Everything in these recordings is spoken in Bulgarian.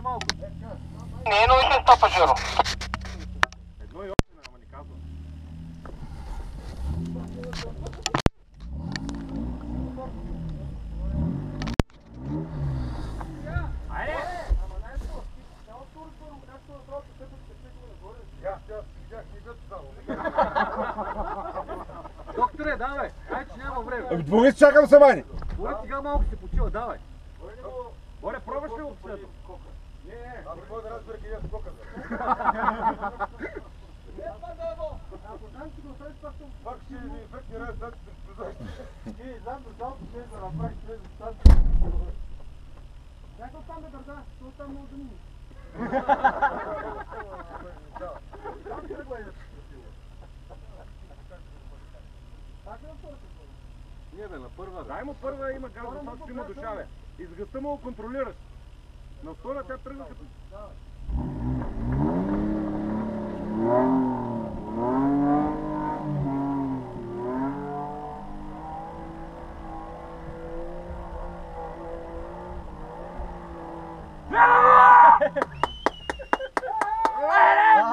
малко. Не е 0,6 пажиро. 1,8, ама ни казва. Айде! Докторе, давай! Ай, че няма време. Двои чакам се, Вани. Боре, сега малко се почива, давай. Боре, пробваш ли го последно? Не, аз какво да разбера къде е скока. Пак ще ни ефектни раз, да ти предпознаш. И знам до цялото ще да направиш тези станции. Някой там да държа, защото там много да мини. Не бе, на първа. Дай му първа, има газ, защото има душа, бе. И с гъста му го контролираш. На втора тя тръгва като...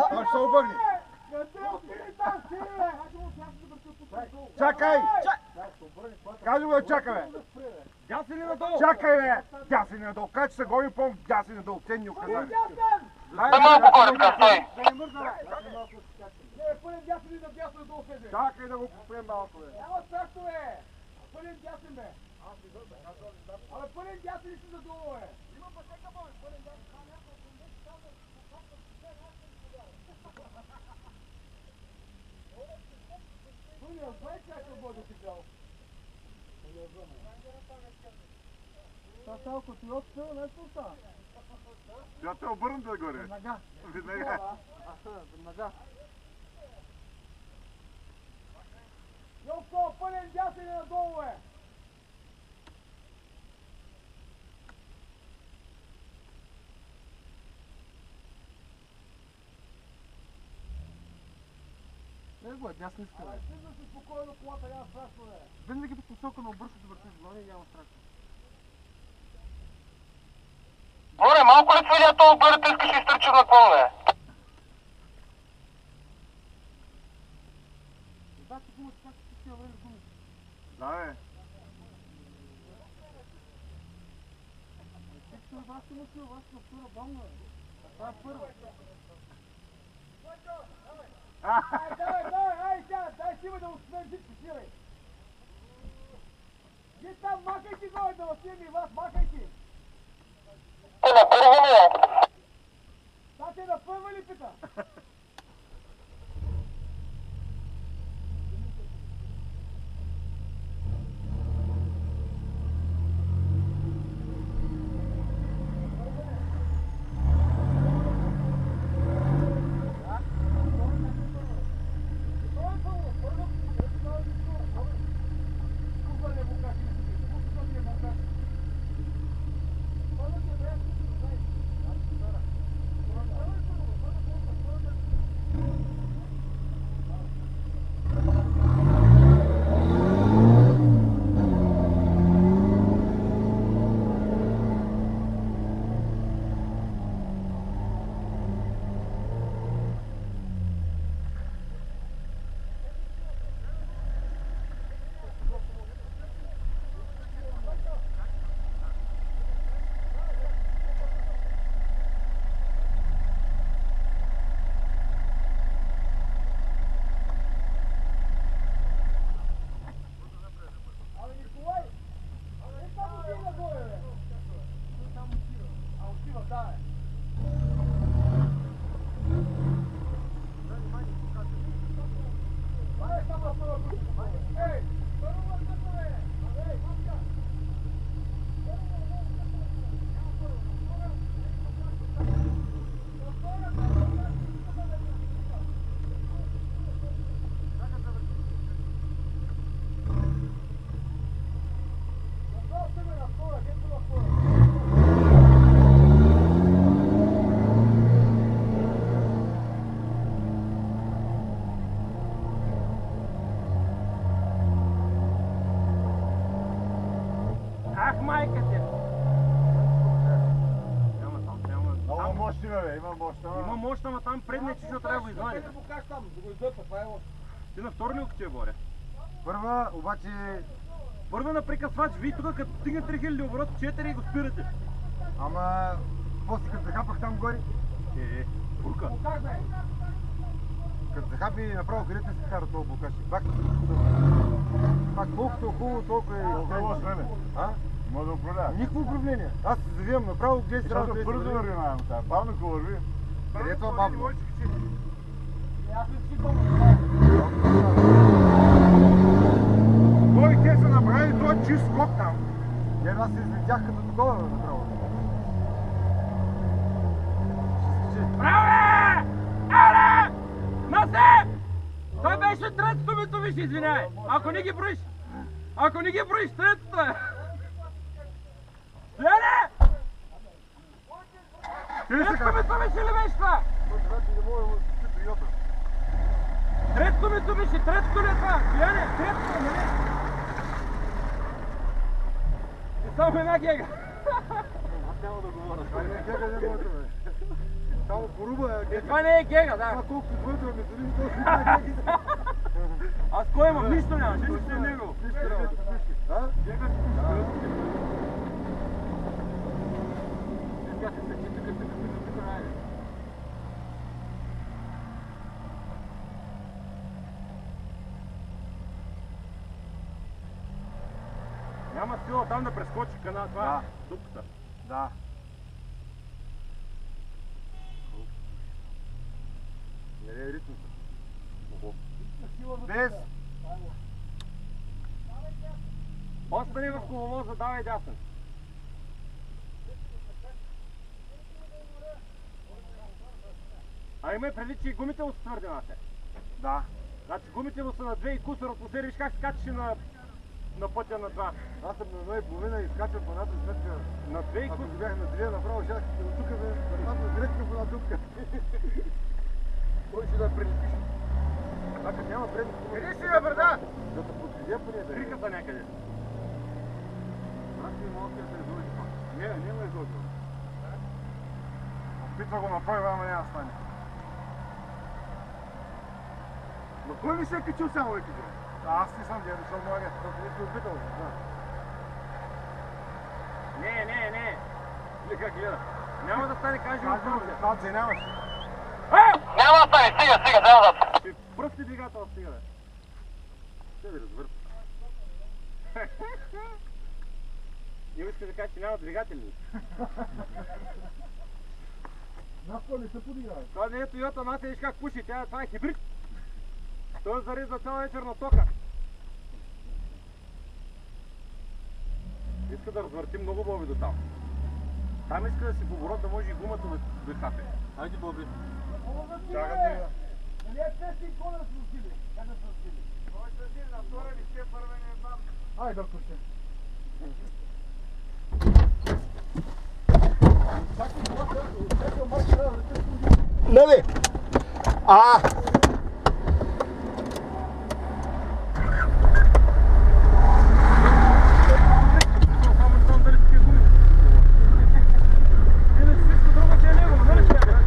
Аз ще обърни. Чакай! Кажи му да чака, бе! Дяси ли надолу? Чакай, бе! Дяси надолу. Как се гони по дяси надолу? Ценни указания. Дай малко горе, стой. Пълен дясен и да дясно надолу влезе. Чакай да го попрем малко, бе. Няма страшно, бе. Пълен дясен, бе. Абе, пълен дясен и си надолу, бе. Има пътека, бе, пълен дясен. Не знае как да бъде си гледал. Та сега, ако ти отстава, нещо остава. Тя те обърната горе. Веднага. Веднага. Веднага. Йовко, пълен дясен е надолу, бе. Него е дясна иска, бе. Слиза си спокойно колата, няма страшно, бе. Винаги по посока на обръщата въртиш глава и няма страшно. Боре, малко ли свиня това обърнете, искаш да изтърчим на клона, бе? Да, ти гумата, как ти си време с гумата? Да, бе. Текто е вашето мъсило, вашето на втора бамна, бе. Това е първа. Дай си ме да успеем всичко, сирай! Вие там махайте горе да отидем и вас, махайте! Е, на първо ли е? Да, те на първа ли пита? машина, бе, има мощ. Има мощ, ама там предния чешо трябва да го извади. Как да го кажеш там, да го издърпа, това е лошо. Ти на втори ли ти е, Боре? Първа, обаче... Първа на прекъсвач, вие тук като стигне 3000 оборот, 4 и го спирате. Ама... После като захапах там горе, Бурка. Как бе? като захапи направо където не се кара този блокаж. Пак колкото е хубаво, толкова е... Много време. А? Може да управлява. Никакво управление. Аз се завивам направо, где си Защото бързо върви на това. Бавно ко върви. Къде е това бавно? Аз не си помня. Той те са направили този чист скок там. Аз се излетях като такова направо. Браво! Аре! Насе! Той беше третото ми, Томиш, извиняй! Ако не ги броиш! Ако не ги броиш, третото е! Стояне! Третото ми, Томиш, или беше това? Третото ми, Томиш, третото ли е това? Стояне, третото, нали? И само една гега. Аз няма да говоря. Това не е гега, не може, бе. Само поруба е гега. Това не е гега, да. Това колкото вътре ме дори този не е гега. Аз кой имам? Нищо няма, ще си е него. А? Гега си няма сила там да прескочи канал, това е дупката. Да. Не е ритмата. Без. Остани в коловоза, давай дясен. А имай предвид, че и гумите му са твърди на те. Да. Значи гумите му са на 2 и кусор от посери, виж как скачаше на пътя на 2. Аз съм на 1,5 и скачам по едната сметка. На 2 и Ако кусор. бях на 2, направо щях от тук да падна директно по една дупка. Кой ще да прелепиш? А като няма предни коловоза. Къде си, бе, брада? Да се подвидя поне да е. Криката някъде. Аз ми малко да се изложи пак. Не ме излъжа. Опитва го направи, ама няма да стане. Но кой ми се е качил само, бе, кажи? Аз не съм, дядо, защото мога, защото не си опитал. Не. Или как гледа. Няма да стане, кажи му първо. Това ценяваш. Няма да стане, стига, няма да. Ще пръсти двигател, стига, бе. Ще ви развърта. Не иска да кажа, че няма двигатели. Нас това не се подиграе. Това не е Toyota, Нася, виж как пуши, това е хибрид. Той зарежда цяла вечер на тока. Иска да развърти много боби до там. Там иска да си в оборот, да може и гумата да хапе. Хайде, боби. Чакам да я. Нали е тести и коля да се усили? Как да се усили? Той ще си на втора или ще първа не знам. Ай, докторче. Нали? Само не знам дали си гуми. Иначе всичко друго си е него, нали ще я?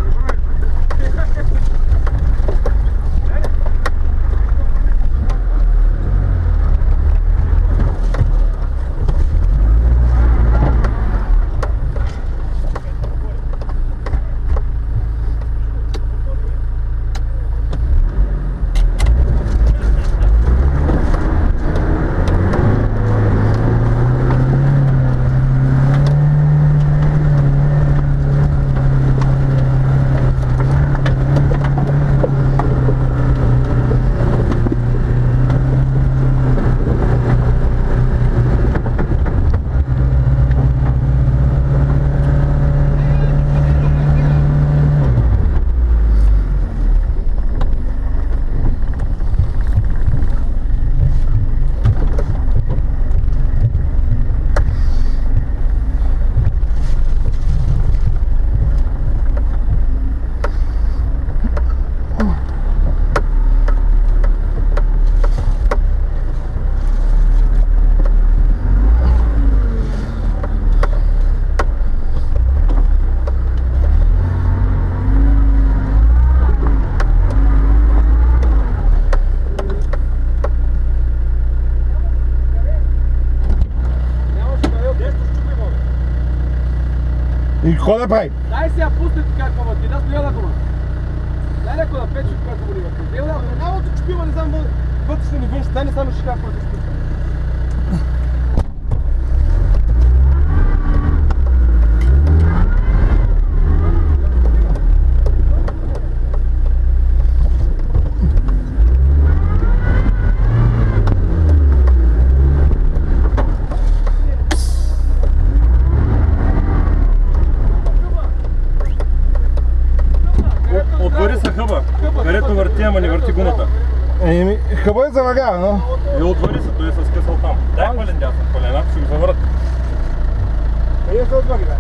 И какво да прави? Дай си я пусни така какво ти, да стоя на кома. Дай леко да печи това какво бъде. Дел да, няма да чупива, не знам вътрешно ни външно, дай не само шикав, който ще пусне. Отвори се хъба, където върти, ама не върти гумата. Еми, хъба е завага, но... И отвори се, той е с късал там. Дай пълен дясен, пълен, ако ще го завърт. Къде се отвори, бе?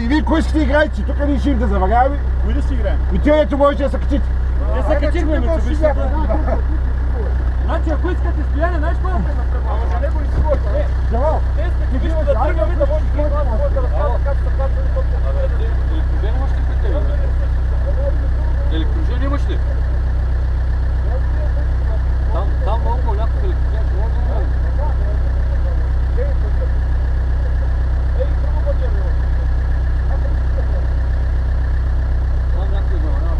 И вие кой ще играете? Тук ни ще им да заварява. Кои да си играем? И тя ето можете да се качите. Не се качихме, Митсубиши. Значи, ако искате стояне, знаеш какво? Ама за него ли си говорите? Джамал, Ти виж да тръгваме да можеш да разказва как се качва електроджен имаш ли при тебе? Електроджен имаш ли? Там малко някакъв електроджен ще може да имаме. Ей, друго пътя бе. Там някакъв заварява.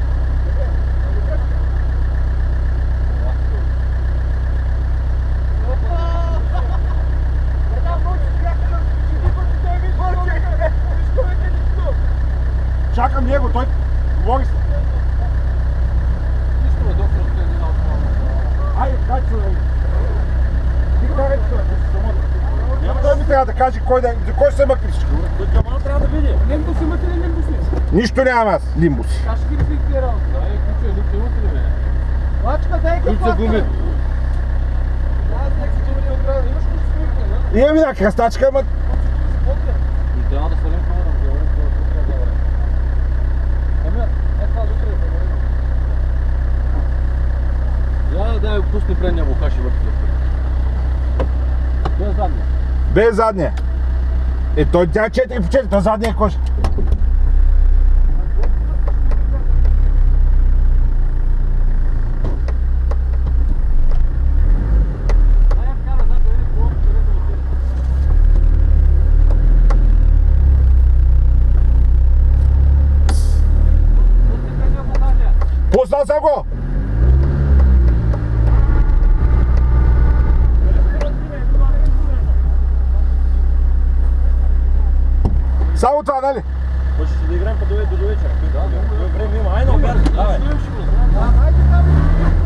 чакам него, той говори се. Нищо бе, доктор, от тези една от Айде, качи се да види. Ти карай това, ти си самото. Той ми трябва да каже за кой ще се мъкнеш. Джамал трябва да види. Нем го си мъкне, нем го си. Нищо нямам аз, лимбус. Как ще ги рефлектира? Дай ключа, липче вътре, бе. Лачка, дай Ключ са гуми. Аз някакси гуми от края. Имаш ключ с гумите, не? Имам една кръстачка, ама И трябва да свалим това, да говорим това, това е добре. Ами, това вътре е добре. Дай пусни предния блокаж и вътре. Без задния. без задния. Той тя 4 по 4, то задния кош. Пуснал съм го! Само това, нали? Може ще да играем по до вечера. Да, време има. Айде, обяд. Давай. Айде, давай.